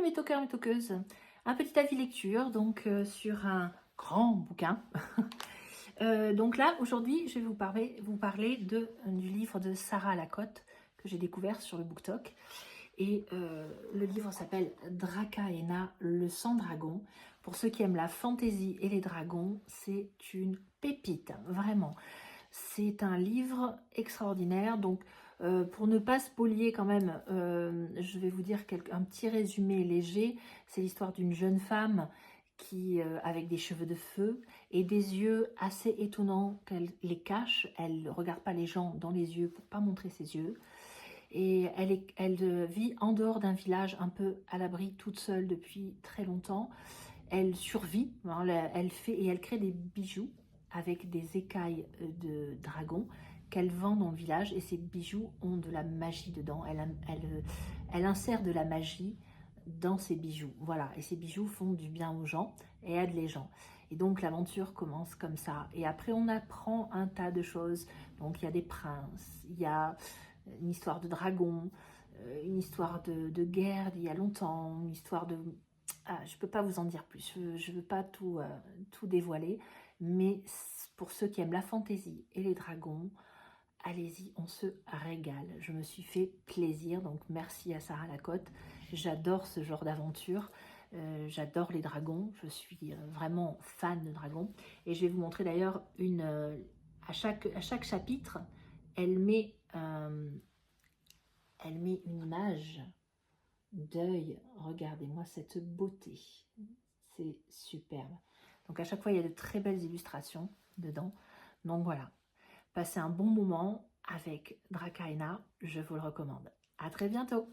mes toqueurs, mes toqueuses. Un petit avis lecture, donc sur un grand bouquin. Donc là, aujourd'hui, je vais vous parler du livre de Sarah Lacotte que j'ai découvert sur le BookTok. Et le livre s'appelle Dracaena, le sang dragon. Pour ceux qui aiment la fantaisie et les dragons, c'est une pépite, vraiment. C'est un livre extraordinaire, donc pour ne pas spolier quand même, je vais vous dire un petit résumé léger. C'est l'histoire d'une jeune femme qui, avec des cheveux de feu et des yeux assez étonnants qu'elle les cache. Elle ne regarde pas les gens dans les yeux pour ne pas montrer ses yeux. Et elle vit en dehors d'un village un peu à l'abri, toute seule depuis très longtemps. Elle survit, hein, elle crée des bijoux avec des écailles de dragon qu'elle vend dans le village, et ces bijoux ont de la magie dedans. Elle insère de la magie dans ces bijoux, voilà, et ces bijoux font du bien aux gens et aident les gens. Et donc l'aventure commence comme ça, et après on apprend un tas de choses. Donc il y a des princes, il y a une histoire de dragon, une histoire de guerre d'il y a longtemps, une histoire de... Ah, je ne peux pas vous en dire plus, je ne veux pas tout dévoiler, mais pour ceux qui aiment la fantaisie et les dragons, allez-y, on se régale. Je me suis fait plaisir, donc merci à Sarah Lacotte. J'adore ce genre d'aventure, j'adore les dragons, je suis vraiment fan de dragons. Et je vais vous montrer d'ailleurs à chaque chapitre, elle met une image d'œil. Regardez-moi cette beauté, c'est superbe. Donc à chaque fois il y a de très belles illustrations dedans. Donc voilà, passez un bon moment avec Dracaena, je vous le recommande. À très bientôt.